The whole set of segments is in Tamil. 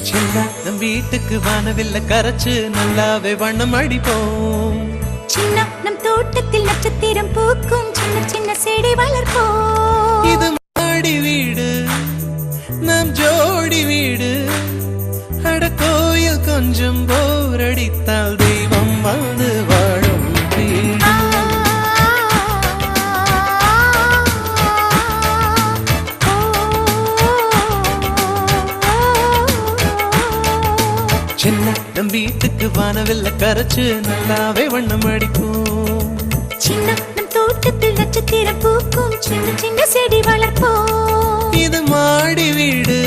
சின்ன நம் வீட்டுக்கு வானவில்ல கரைச்சு நல்லாவே வண்ணம் அடிப்போம். சின்ன நம் தோட்டத்தில் நட்சத்திரம் பூக்கும் சின்ன சின்ன செடி வளர்ப்போம். இது மாடி வீடு நம் ஜோடி வீடு. அட கோயில் கொஞ்சம் போர் அடித்தால் தெய்வம் வந்து வாழும் வீடு. சின்ன நம் வீட்டுக்கு வானவில்ல கரைச்சு நல்லாவே வண்ணம் அடிப்போம். சின்ன நம் தோட்டத்தில் நட்சத்திரம் பூக்கும் சின்ன சின்ன செடி வளர்ப்போம். இது மாடி வீடு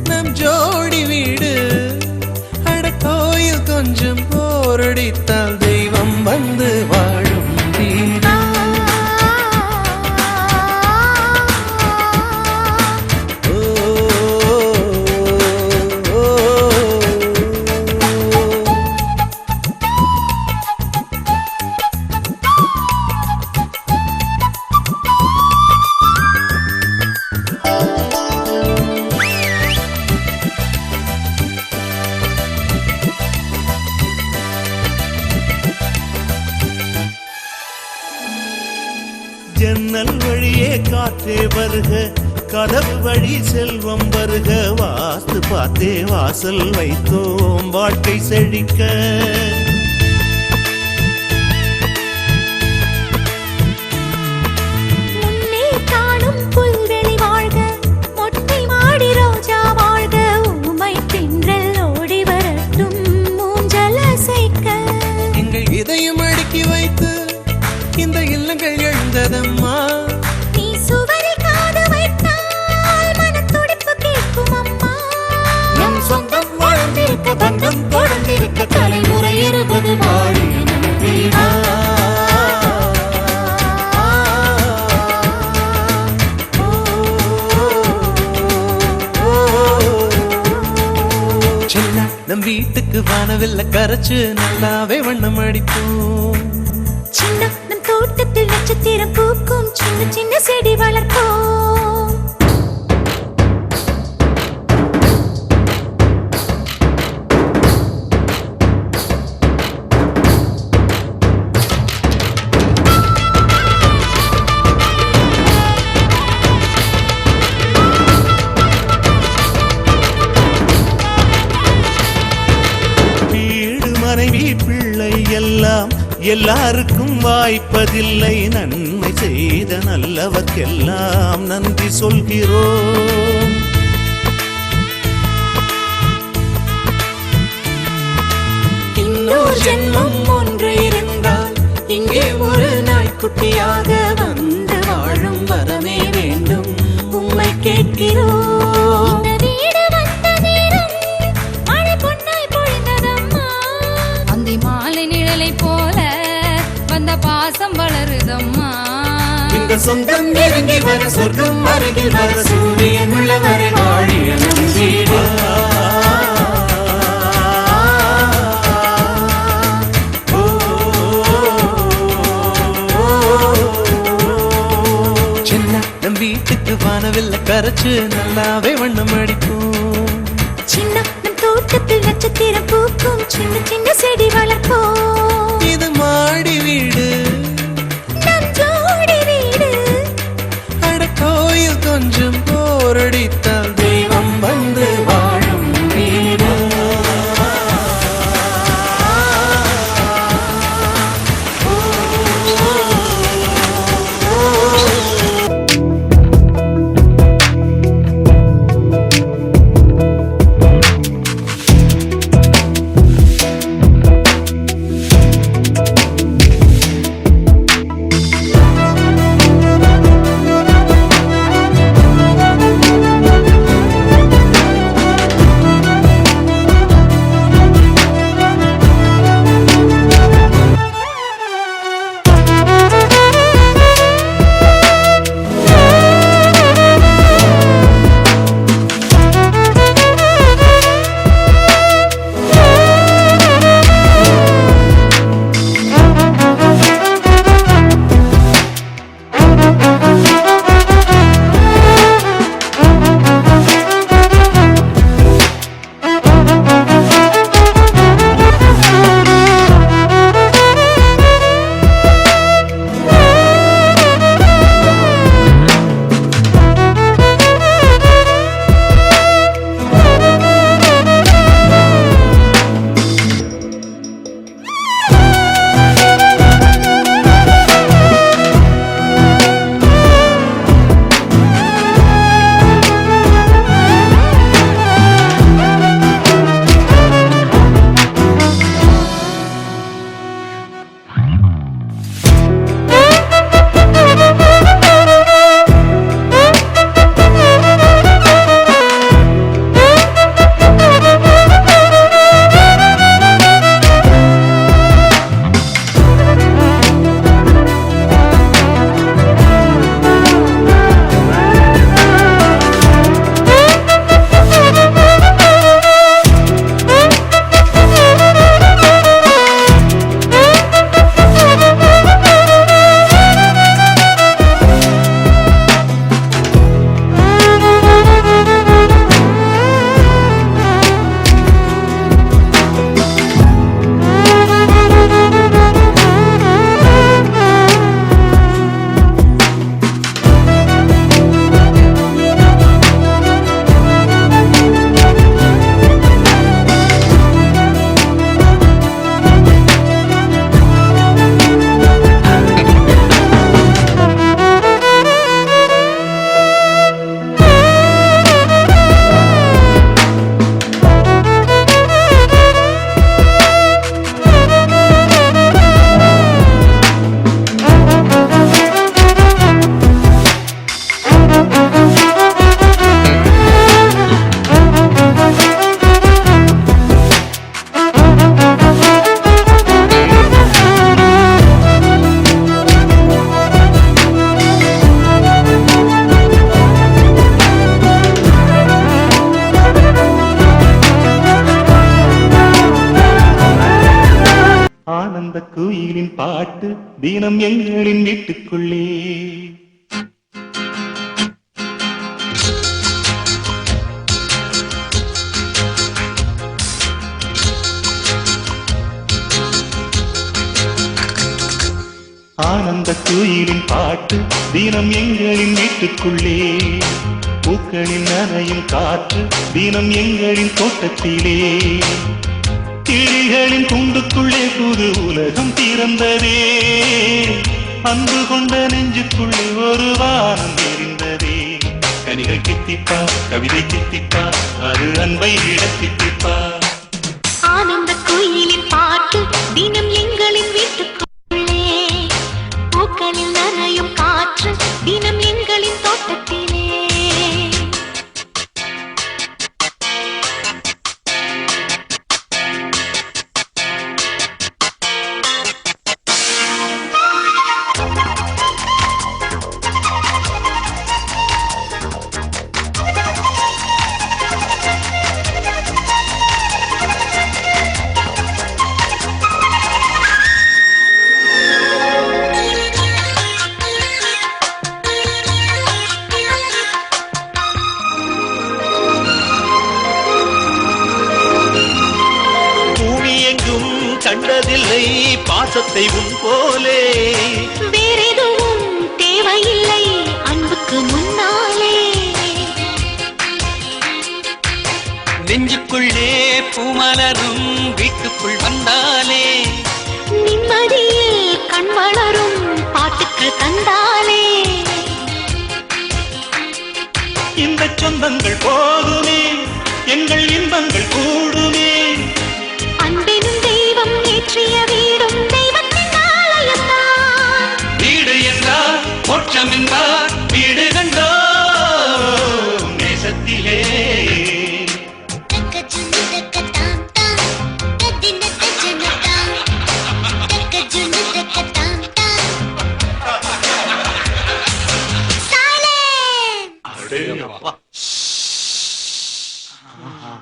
நம் ஜோடி வீடு. அட கோயில் கொஞ்சம் போரடித்தால் தெய்வம் வந்து வாழும் வீடு. ஜன்னல் வழியே காற்றே வருக, கதவு வழி செல்வம் வருக. வாஸ்து பார்த்தே வாசல் வைத்தோம் வாழ்க்கை செழிக்க. முன்னே காணும் புல்வெளி வாழ்க, மொட்டை மாடி ரோஜா வாழ்க. ஊமை தென்றல் ஓடி வரட்டும் மூஞ்சல் அசைக்க. எங்கள் இதயம் அடுக்கி வைத்து இந்த இல்லங்கள் எழுந்ததம்மா. நீ சுவரில் காது வைத்தால் மனத்துடிப்பு கேட்கும் அம்மா. நம் சொந்தம் வாழ்ந்திருக்க பந்தம் தொடர்ந்திருக்க தலைமுறை 20 வாழிய நம் வீடா. சின்ன நம் வீட்டுக்கு வானவில்ல கரைச்சு நல்லாவே வண்ணம் அடிப்போம். சின்ன நம் தோட்டத்தில் நட்சத்திரம் பூக்கும் சின்ன சின்ன செடி வளர்ப்போம். வீடு மனைவி பிள்ளை எல்லாம் எல்லாருக்கும் வாய்ப்பதில்லை. நன்மை செய்த நல்லவர்க்கெல்லாம் நன்றி சொல்கிறோம். இன்னொரு ஜென்மம் ஒன்று இருந்தால் இங்கே ஒரு நாய்க்குட்டியாக வந்து வாழும் வரமே வேண்டும் உம்மை கேட்கிறோம். இந்த வீடு வந்த நேரம் மழை பொன்னாய் பொழிந்ததம்மா. அந்தி மாலை நிழலை போல வந்த பாசம் வளருதம்மா. இந்த சொந்தம் நெருங்கி வர சொர்க்கம் அருகில் வர சூரியன் உள்ளவரை வாழிய நம் வீடு. சின்ன நம் வீட்டுக்கு வானவில்ல கரைச்சு நல்லாவே வண்ணம் அடிப்போம். சின்ன நம் தோட்டத்தில் நட்சத்திரம் பூக்கும் சின்ன சின்ன செடி வளர்ப்போம். இது மாடி வீடு நம் ஜோடி வீடு. அட கோயில் கொஞ்சம் போரடித்தால் தெய்வம் வந்து வாழும் வீடு. தினம் எங்களின் வீட்டுக்குள்ளே. ஆனந்த குயிலின் பாட்டு தினம் எங்களின் வீட்டுக்குள்ளே. பூக்களின் நனையும் காற்று தினம் எங்களின் தோட்டத்திலே. கிளிகளின் கூண்டுக்குள்ளே புது உலகம் திறந்ததே. அன்பு கொண்ட நெஞ்சுக்குள்ளே ஒரு வானம் தெரிந்ததே. கனிகள் கித்திப்பா, கவிதை கித்திப்பா, அது அன்பை விட கித்திப்பா. ஆனந்த குயிலின் பாட்டு தினம் எங்களின் வீட்டுக்குள்ளே. பூக்களில் நனையும் காற்று தினம் எங்களின் தோட்டத்திலே. கண்டதில்லை பாசத்தை உன் போலே. வேறெதுவும் தேவையில்லை அன்புக்கு முன்னாலே. நெஞ்சுக்குள்ளே பூமலரும் வீட்டுக்குள் வந்தாலே. நிம்மதியில் கண் வளரும் பாட்டுக்கள் தந்தாலே. இந்த சொந்தங்கள் போதுமே, எங்கள் இன்பங்கள் கூடுமே. அன்பெனும் தெய்வம் ஏற்றிய வீடும் தெய்வத்தின் ஆலயம்தான். வீடு என்றார் மோட்சம் என்றார் வீடு கண்டோ நேசத்திலே.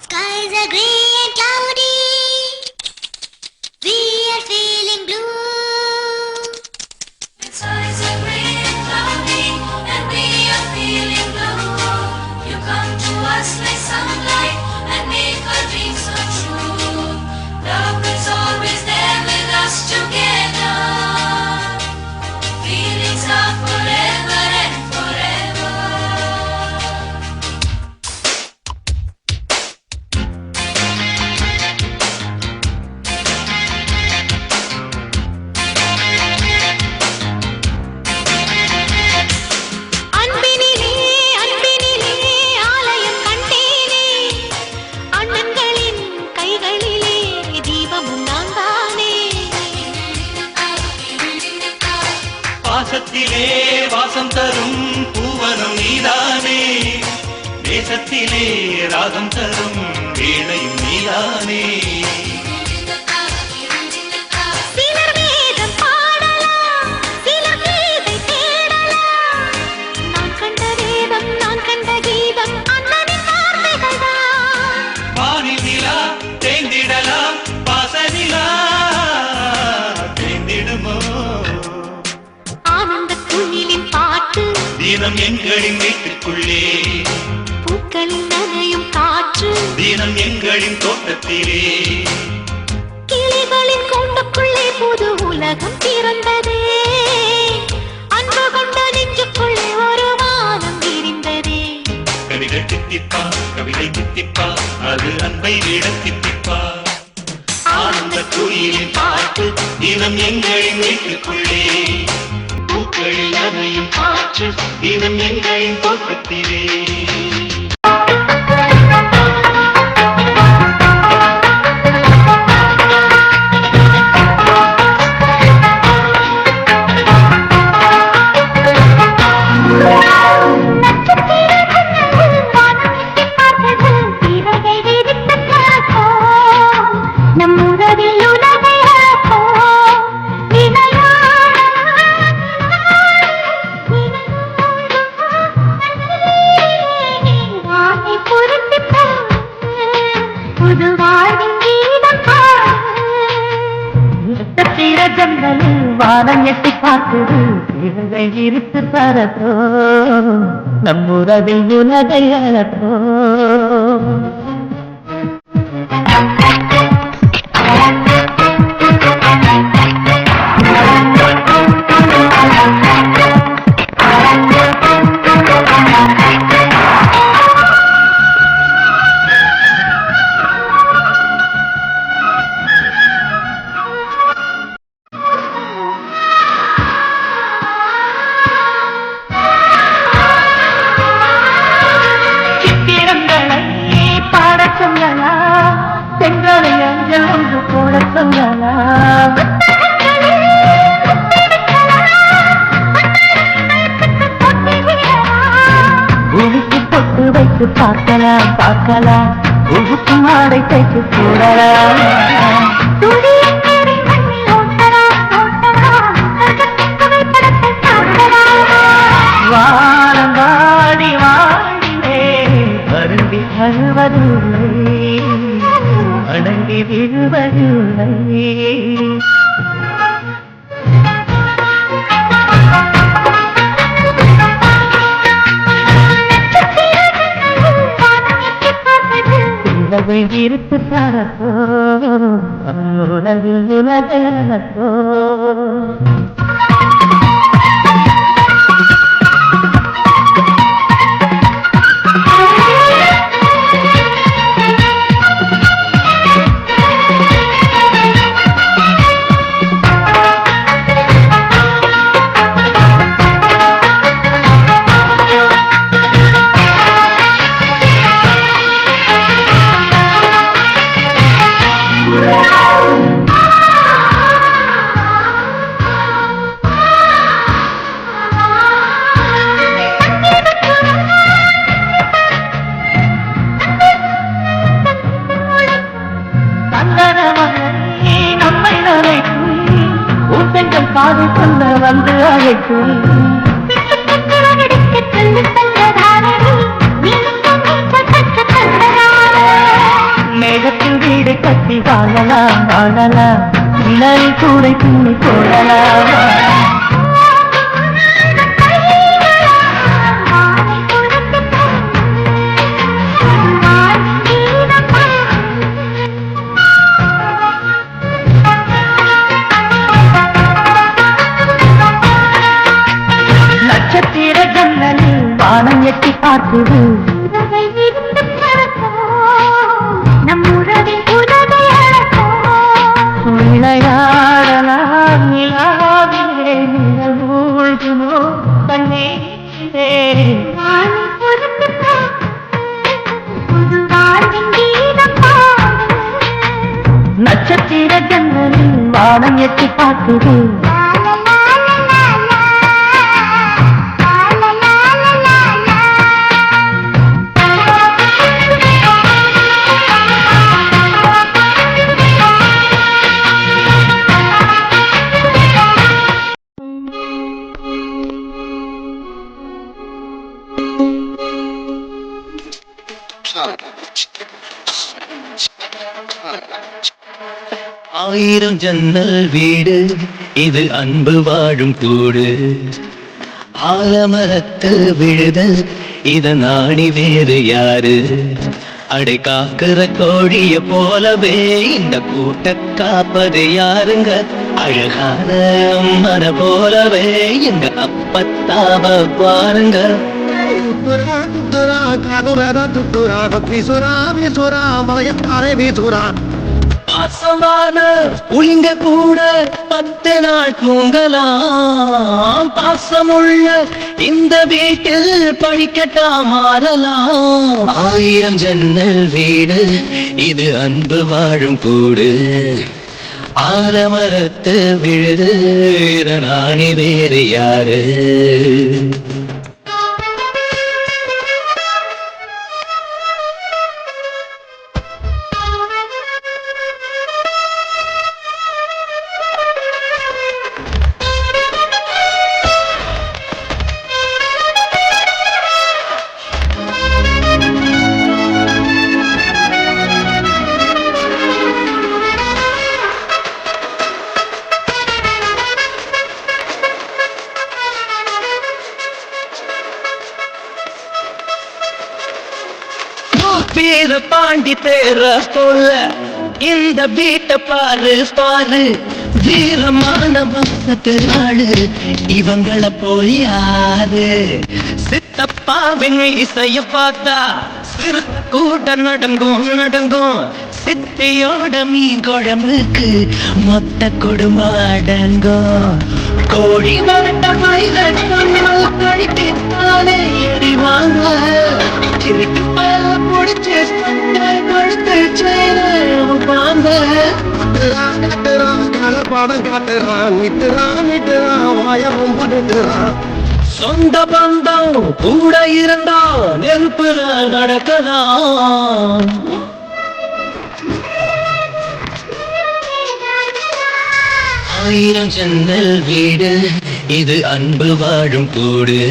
Skies are grey and cloudy. We are feeling blue. Skies are grey and cloudy, and we are feeling blue. You come to us like sunlight and make our dreams come true. Love is always there with us together. Feelings are forever and forever. அன்பினிலே அன்பினிலே ஆலயம் கண்டேனே. அண்ணன்களின் கைகளிலே தீபமும் நான் தானே. பாசத்திலே வாசம் தரும் பூவனம் நீதானே. தேசத்திலே ராகம் தரும் வீணையும் நீதானே. சிலர் வேதம் பாடலாம், சிலர் கீதை தேடலாம். நான் கண்ட வேதம் நான் கண்ட கீதம் அண்ணனின் வார்த்தைகள்தான். வானில் நிலா தேய்ந்திடலாம், பாசனிலா தேய்ந்திடுமோ. ஆனந்த குயிலின் பாட்டு தினம் எங்களின் வீட்டுக்குள்ளே. பூக்களில் நனையும் காற்று தினம் எங்களின் தோட்டத்திலே. கிளிகளின் கூண்டுக்குள்ளே புது உலகம் பிறந்ததே. அன்பு கொண்ட நெஞ்சுக்குள்ளே ஒரு வானம் விரிந்ததே. கவிகள் தித்திப்பா, கவிதை தித்திப்பா, அது அன்பை விட தித்திப்பா. ஆனந்த குயிலின் பாட்டு தினம் எங்களின் வீட்டுக்குள்ளே. பூக்களில் நனையும் காற்று தினம் எங்களின் தோட்டத்திலே. நம்முறவில் உலகை விளையாட பார்க்குது இவர்கள் இருத்து பரத்தோ நம்முறவில் உலகை அழத்தோ பூமிக்கு பொட்டு வைத்து பார்க்கலாம் பார்க்கலாம் உழுக்கு மாடை தைத்து போடலாம் வானம் வாடி வாடினே வருந்தி அழுவதில்லை அடங்கி விழுவதில்லை உலகை இருத்து தரத்தோ உலகில் உலகத்தோ பாதை சொல்ல வந்து அழைக்கும் மேகத்தில் வீடு கட்டி வாழலாம் வாழலாம் நிழல் கூடை துணி போடலாம் நட்சத்திர ஜன்னலில் வானம் எட்டி பார்க்குது விளையாடலாம் நிலாவிலே நிழல் மூழ்குமோ கண்ணீரே நட்சத்திர ஜன்னலில் வானம் எட்டி பார்க்குது ஆயிரம் ஜன்னல் வீடு இது அன்பு வாழும் கூடு ஆலமரத்து விழுது இத நாடி வேறு யாரு அடை காக்கிற கோழிய போலவே இந்த கூட்ட காப்பது யாருங்க அழகான மன போலவே எங்க அப்பத்தாவ பாருங்க பாசமான புளிங்க கூட 10 நாள் தூங்கலாம் பாசமுள்ள இந்த வீட்டில் படிக்கட்டா மாறலாம் ஆயிரம் ஜன்னல் வீடு இது அன்பு வாழும் கூடு ஆலமரத்து விழுது நாணி வேறு யாரு வீர பாண்டி தேர போல இந்த வீட்டை பாரு பாரு, வீரமான வசத்து நாடு இவங்களை போய் யாரு? சித்தப்பாவின் இசைய பார்த்தா சிறுத்த கூட நடங்கும் நடங்கும், சித்தியோட மீன் குழம்புக்கு மொத்த குடும்பம் அடங்கும். கோழி வரட்ட மயிலால் கழித்தாலே எறிவாங்க, திருட்டு பல பிடிச்ச சண்டை கொடுத்து செய்வாங்க. படம் காட்டுறான், விட்டுறான் வாயவும் படுத்துறான். சொந்த பந்தம் கூட இருந்தா நெருப்புல நடக்கலாம். ஆயிரம் ஜன்னல் வீடு இது அன்பு வாழும் கூடு.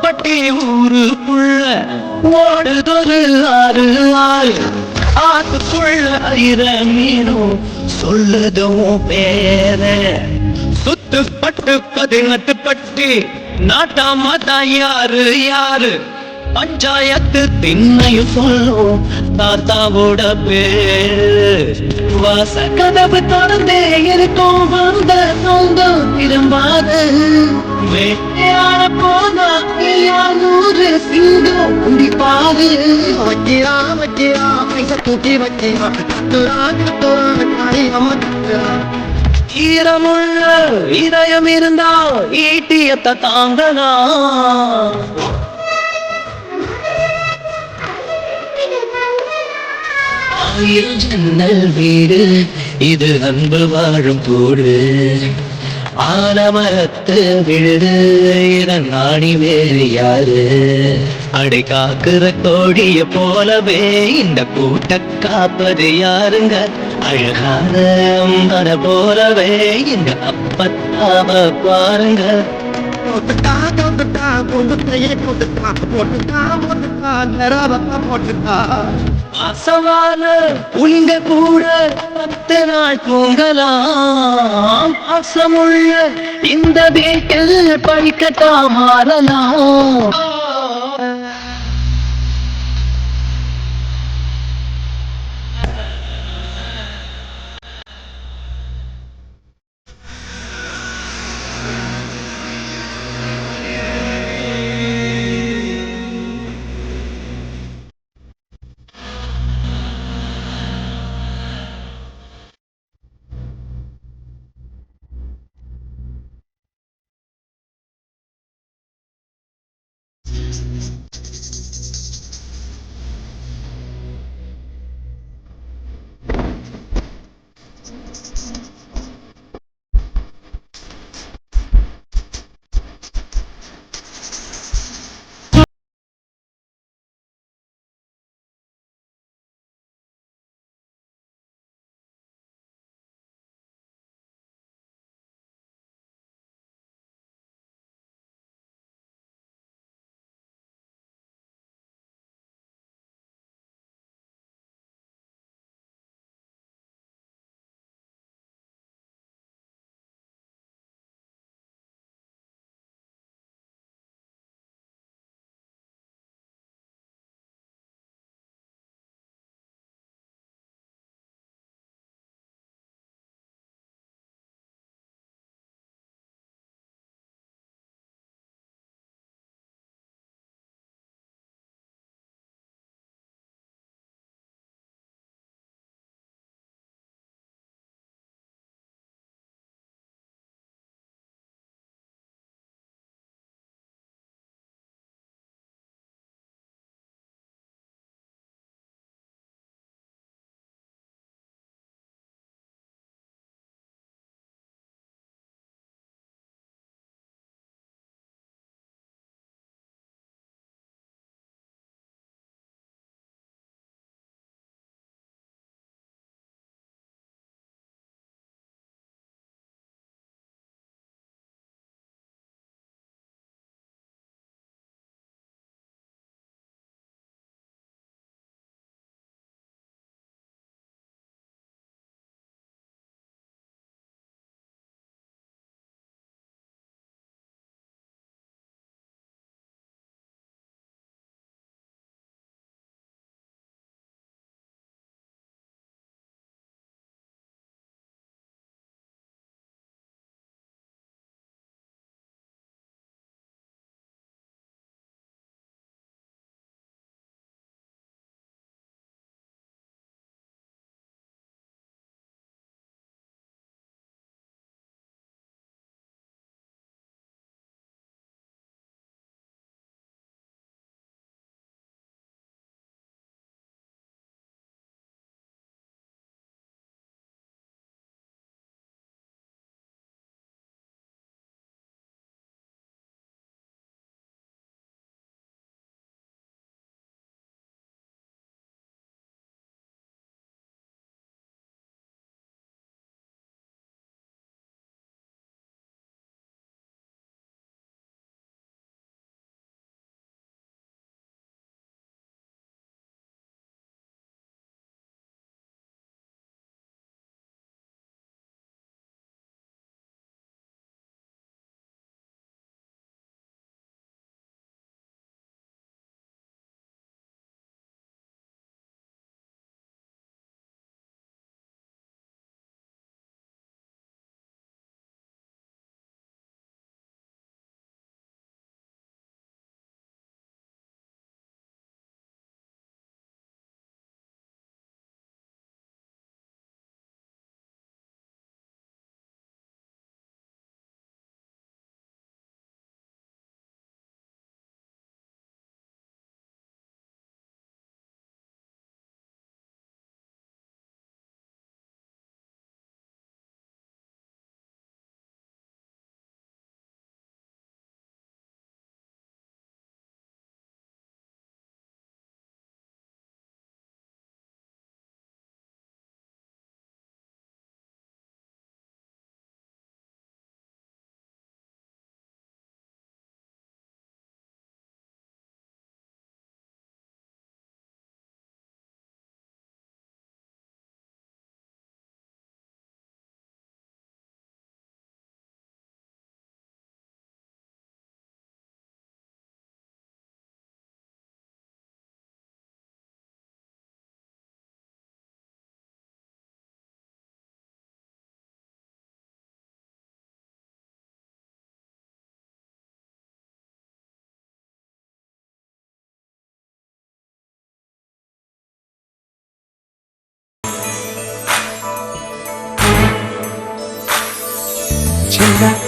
பட்டி ஊருக்குள்ள ஓடுதொரு ஆறு ஆறு, ஆத்துக்குள்ள ஐர மீனும் சொல்லுதும் பேர. சுத்து பட்டு 18 பட்டி நாட்டாமதா யாரு யாரு, பஞ்சாயத்து திண்ணையும் சொல்லும் தாத்தாவோட பேரு. வாச கதவு திறந்தே இருக்கும், வந்த சொந்தம் திரும்பாது. வேட்டையாட போனா 200 சிங்கம் உண்டிப்பாது. வச்சியா பைசா தூக்கி வச்சியா, ஈரமுள்ள இதயம் இருந்தா ஈட்டியத்தை தாங்கலாம். ஆயிரம் ஜன்னல் வீடு இது அன்பு வாழும் கூடு. ஆலமரத்து விழுது இதன் நாடி வேறு யாரு? அடை காக்குற கோழிய போலவே இந்த கூட்ட காப்பது யாருங்க? அழகான மன போலவே இந்த அப்பத்தாவ பாருங்க. பாசமான உங்க கூட 10 நாள் தூங்கலாம். பாசமுள்ள இந்த வீட்டில் படிக்கட்டா மாறலாம்.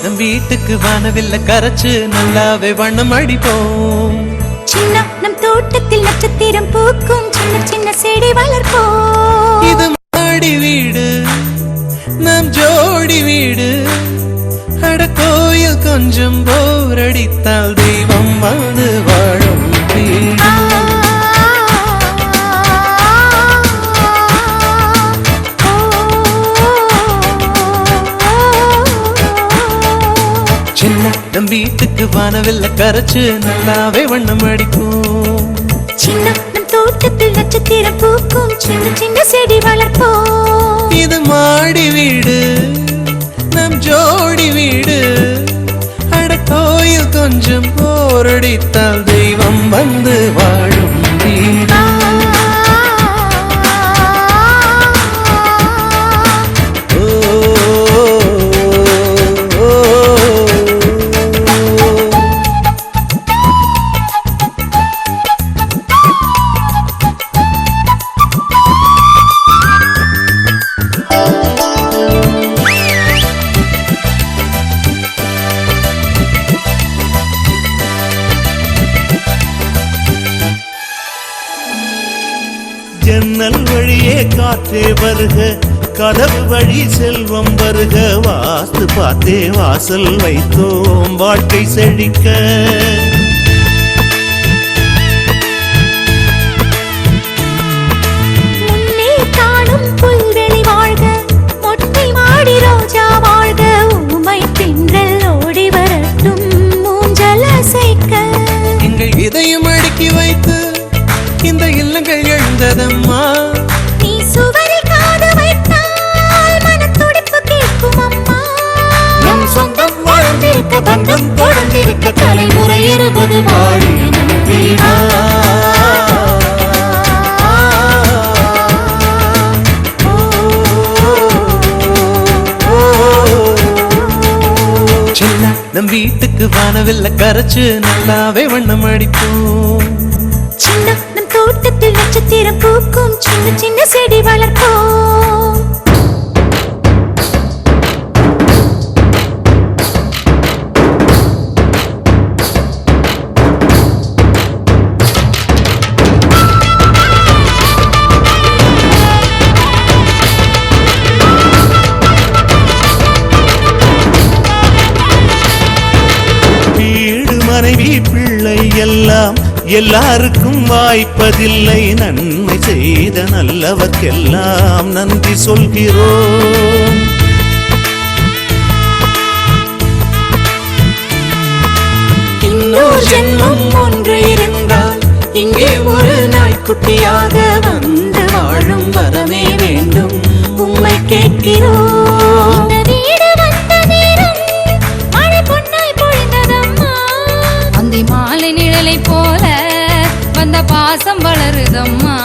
நம் வீட்டுக்கு வானவில்ல கரைச்சு நல்லாவே வண்ணம் அடிப்போம். சின்ன நம் தோட்டத்தில் நட்சத்திரம் பூக்கும் சின்ன சின்ன செடி வளர்ப்போம். இது மாடி வீடு நம் ஜோடி வீடு. அட கோயில் கொஞ்சம் போர் அடித்தால் தெய்வம் வந்து வாழும் வீடு. சின்ன நம் வீட்டுக்கு வானவில்ல கரைச்சு நல்லாவே வண்ணம் அடிப்போம். சின்ன நம் தோட்டத்தில் நட்சத்திரம் பூக்கும் சின்ன சின்ன செடி வளர்ப்போம். இது மாடி வீடு நம் ஜோடி வீடு. அட கோயில் கொஞ்சம் போரடித்தால் தெய்வம் வந்து வாழும் வீடு. ஜன்னல் வழியே காற்றே வருக, கதவு வழி செல்வம் வருக. வாஸ்து பார்த்தே வாசல் வைத்தோம் வாழ்க்கை செழிக்க. முன்னே காணும் புல்வெளி வாழ்க, மொட்டை மாடி ரோஜா வாழ்க. ஊமை தென்றல் ஓடி வரட்டும் மூஞ்சல் அசைக்க. எங்கள் இதயம் அடுக்கி வைத்து இந்த இல்லங்கள் எழுந்ததம்மா. நீ சுவரில் காது வைத்தால் மனத்துடிப்பு கேட்கும் அம்மா. நம் சொந்தம் வாழ்ந்திருக்க பந்தம் தொடர்ந்திருக்க தலைமுறை 20 வாழிய நம் வீடா. சின்ன நம் வீட்டுக்கு வானவில்ல கரைச்சு நல்லாவே வண்ணம் அடிப்போம். சின்ன நம் தோட்டத்தில் நட்சத்திரம் பூக்கும் சின்ன சின்ன செடி வளர்ப்போம். வீடு மனைவி பிள்ளை எல்லாம் எல்லாருக்கும் வாய்ப்பதில்லை. நன்மை செய்த நல்லவர்க்கெல்லாம் நன்றி சொல்கிறோம். இன்னொரு ஜென்மம் ஒன்று இருந்தால் இங்கே ஒரு நாய்க்குட்டியாக வந்து வாழும் வரமே வேண்டும் உம்மை கேட்கிறோம். இந்த வீடு வந்த நேரம் மழை பொன்னாய் பொழிந்ததம்மா. அந்தி மாலை நிழலை போல வந்த பாசம் வளருதம்மா.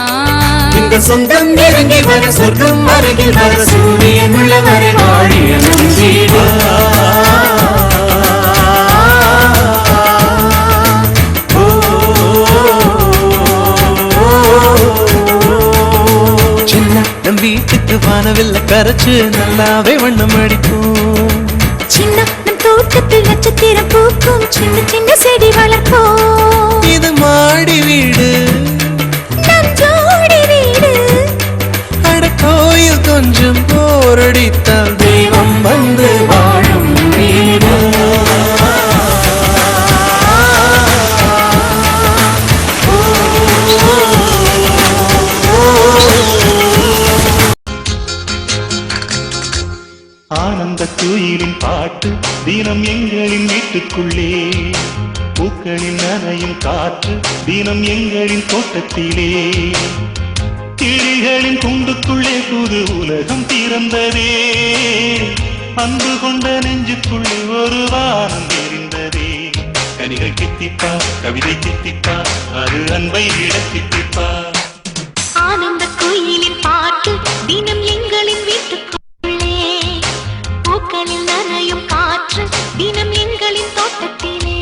இந்த சொந்தம் நெருங்கி வர சொர்க்கம் அருகில் வர சூரியன் உள்ளவரை வாழிய நம் வீடு. சின்ன நம் வீட்டுக்கு வானவில்ல கரைச்சு நல்லாவே வண்ணம் அடிப்போம். சின்ன நம் தோட்டத்தில் நட்சத்திரம் பூக்கும் சின்ன சின்ன செடி வளர்ப்போம். இது மாடி வீடு நம் ஜோடி வீடு. அட கோயில் கொஞ்சம் போரடித்தால் தெய்வம் வந்து வாழும் வீடு. ஆனந்த குயிலின் பாட்டு தினம் எங்களின் வீட்டுக்குள்ளே. பூக்களின் நனையும் காற்று தினம் எங்களின் தோட்டத்திலே. கிளிகளின் கூண்டுக்குள்ளே புது உலகம் திறந்ததே. அன்பு கொண்ட நெஞ்சுக்குள்ளே ஒரு வானம் தெரிந்ததே. கனிகள் தித்திப்பா கவிதை தித்திப்பா அது அன்பை விட தித்திப்பா. ஆனந்த குயிலின் பாட்டு தினம் எங்களின் வீட்டுக்குள்ளே. பூக்களில் நனையும் காற்று தினம் எங்களின் தோட்டத்திலே.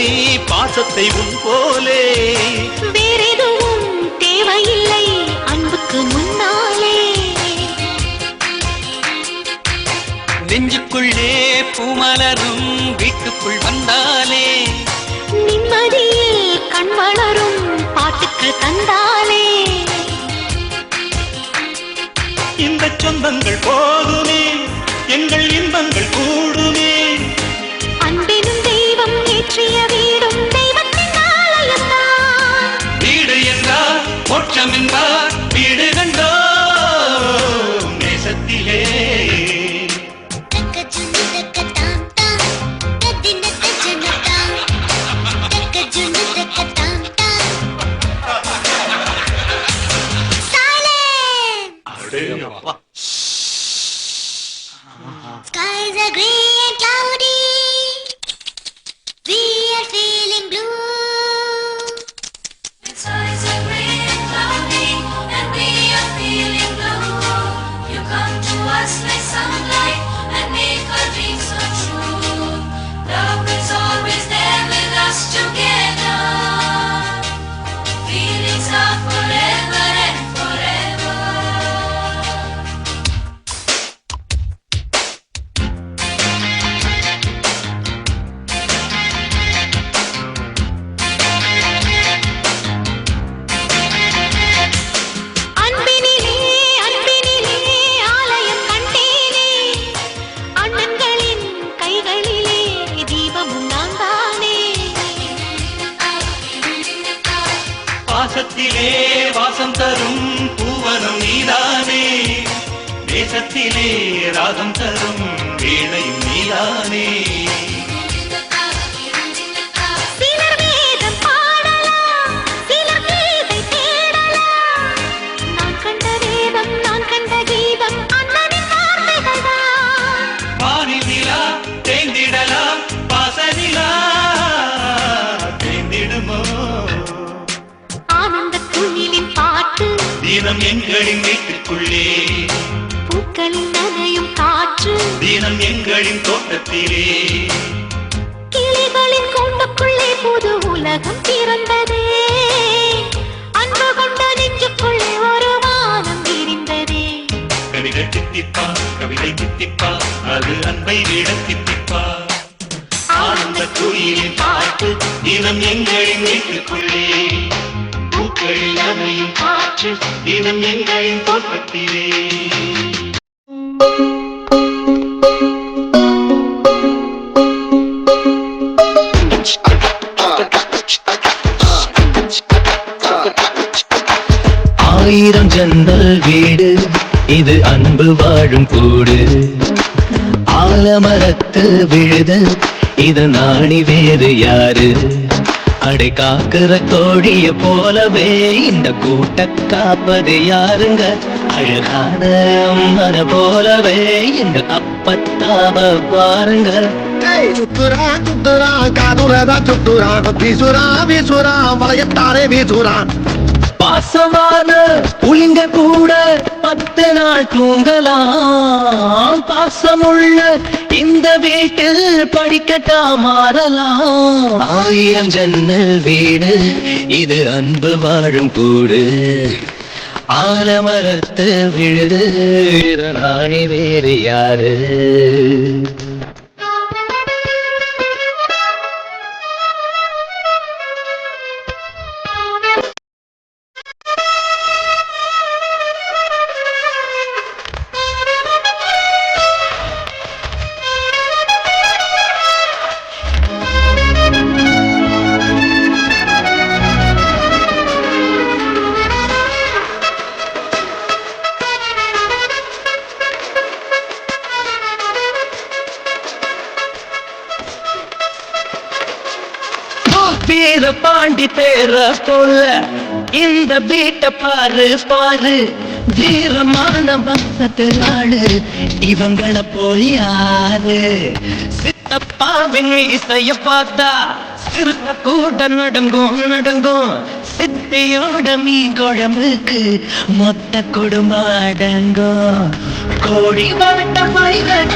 இல்லை பாசத்தை உன் போலே. வேறெதுவும் தேவையில்லை அன்புக்கு முன்னாலே. நெஞ்சுக்குள்ளே பூமலரும் வீட்டுக்குள் வந்தாலே. நிம்மதியில் கண் வளரும் பாட்டுக்கு தந்தாலே. இந்த சொந்தங்கள் போதுமே எங்கள் இன்பங்கள் கூடுமே. அன்பினும் தெய்வம் ஏற்றிய வீடும் தெய்வத்தின் ஆலயம்தான். வீடு என்றால் மோட்சம் என்றால் வீடு கண்டோ நேசத்திலே. Skies are grey and cloudy. We are feeling blue. The skies are grey and cloudy, and we are feeling blue. You come to us like sunlight and make our dreams come true. Love is always there with us together. Feelings are forever and forever. அன்பினிலே அன்பினிலே ஆலயம் கண்டேனே. அண்ணன்களின் கைகளிலே தீபமும் நான் தானே. பாசத்திலே வாசம் தரும் பூவனம் நீதானே. தேசத்திலே ராகம் தரும் வீணையும் நீதானே. சிலர் வேதம் பாடலாம், சிலர் கீதை தேடலாம். நான் கண்ட வேதம் நான் கண்ட கீதம் அண்ணனின் வார்த்தைகள்தான். வானில் நிலா தேய்ந்திடலாம் பாசனிலா தேய்ந்திடுமோ. ஆனந்த குயிலின் பாட்டு தினம் எங்களின் வீட்டுக்குள்ளே. பூக்களின் நனையும் காற்று தினம் எங்களின் தோட்டத்திலே. கிளிகளின் கூண்டுக்குள்ளே புது உலகம் பிறந்ததே. அன்பு கொண்ட நெஞ்சுக்குள்ளே ஒரு வானம் விரிந்ததே. கவிதை தித்திப்பா கவிதை தித்திப்பா அது அன்பை விட தித்திப்பா. ஆனந்த குயிலின் பாட்டு தினம் எங்களின் வீட்டுக்குள்ளே. பூக்களில் நனையும் காற்று தினம் எங்களின் தோட்டத்திலே. ஆயிரம் ஜன்னல் வீடு இது அன்பு வாழும் கூடு. ஆலமரத்து விழுது இது நாணி வேறு யாரு. அடை காக்கிற கோழிய போலவே இந்த கூட்ட காப்பது யாருங்க. அழகான அம்மன போலவே இந்த அப்பத்தாவ பாருங்க. சுத்துறான் சுத்துறான் காதுலதான் சுத்துறான். வீசுறான் வீசுறான் வளையத்தானே வீசுறான். பாசமான புலிங்க கூட 10 நாள் தூங்கலாம். பாசமுள்ள இந்த வீட்டில் படிக்கட்டா மாறலாம். ஆயிரம் ஜன்னல் வீடு இது அன்பு வாழும் கூடு. ஆலமரத்து விழுது நாணி வேறு யாரு. வீர பாண்டி பேர போல இந்த வீட்டை பாரு பாரு. வீரமான பக்தத்து ஆளு இவங்களை போய் யாரு. சித்தப்பாவின் இசைய பார்த்தா சிறுத்த கூட நடுங்கும் நடுங்கும். சித்தையோட மீன் குழம்புக்கு மொத்த குடும்பம் அடங்கும். கோடி வட்ட பைகள்